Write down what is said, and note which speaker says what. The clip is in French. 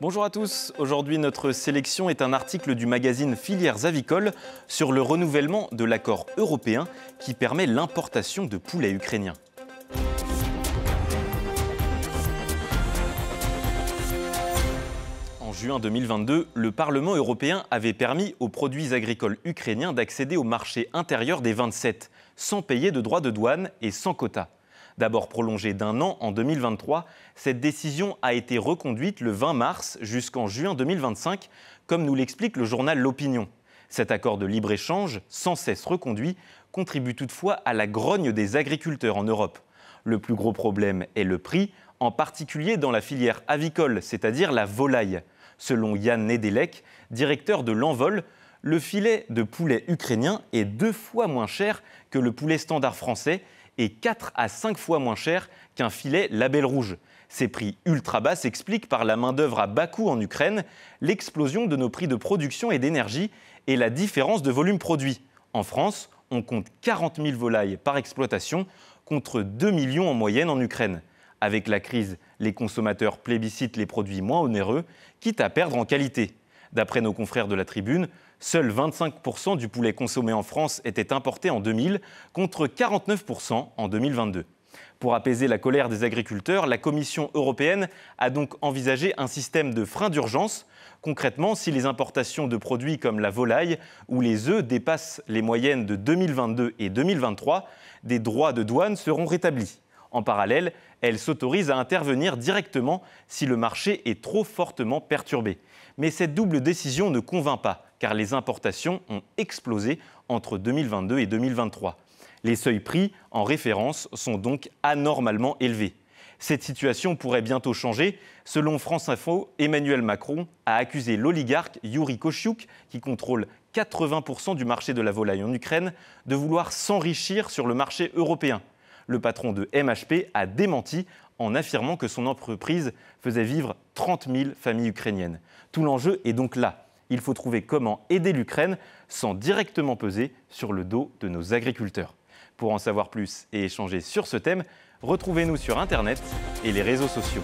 Speaker 1: Bonjour à tous, aujourd'hui notre sélection est un article du magazine Filières avicoles sur le renouvellement de l'accord européen qui permet l'importation de poulets ukrainiens. En juin 2022, le Parlement européen avait permis aux produits agricoles ukrainiens d'accéder au marché intérieur des 27, sans payer de droits de douane et sans quota. D'abord prolongée d'1 an en 2023, cette décision a été reconduite le 20 mars jusqu'en juin 2025, comme nous l'explique le journal L'Opinion. Cet accord de libre-échange, sans cesse reconduit, contribue toutefois à la grogne des agriculteurs en Europe. Le plus gros problème est le prix, en particulier dans la filière avicole, c'est-à-dire la volaille. Selon Yann Nedelec, directeur de l'Envol, le filet de poulet ukrainien est 2 fois moins cher que le poulet standard français et 4 à 5 fois moins cher qu'un filet label rouge. Ces prix ultra bas s'expliquent par la main-d'œuvre à bas coût en Ukraine, l'explosion de nos prix de production et d'énergie et la différence de volume produit. En France, on compte 40 000 volailles par exploitation contre 2 millions en moyenne en Ukraine. Avec la crise, les consommateurs plébiscitent les produits moins onéreux, quitte à perdre en qualité. D'après nos confrères de la Tribune, seuls 25% du poulet consommé en France était importé en 2000, contre 49% en 2022. Pour apaiser la colère des agriculteurs, la Commission européenne a donc envisagé un système de frein d'urgence. Concrètement, si les importations de produits comme la volaille ou les œufs dépassent les moyennes de 2022 et 2023, des droits de douane seront rétablis. En parallèle, elle s'autorise à intervenir directement si le marché est trop fortement perturbé. Mais cette double décision ne convainc pas, car les importations ont explosé entre 2022 et 2023. Les seuils pris en référence sont donc anormalement élevés. Cette situation pourrait bientôt changer. Selon France Info, Emmanuel Macron a accusé l'oligarque Yuri Kochiouk, qui contrôle 80% du marché de la volaille en Ukraine, de vouloir s'enrichir sur le marché européen. Le patron de MHP a démenti en affirmant que son entreprise faisait vivre 30 000 familles ukrainiennes. Tout l'enjeu est donc là. Il faut trouver comment aider l'Ukraine sans directement peser sur le dos de nos agriculteurs. Pour en savoir plus et échanger sur ce thème, retrouvez-nous sur Internet et les réseaux sociaux.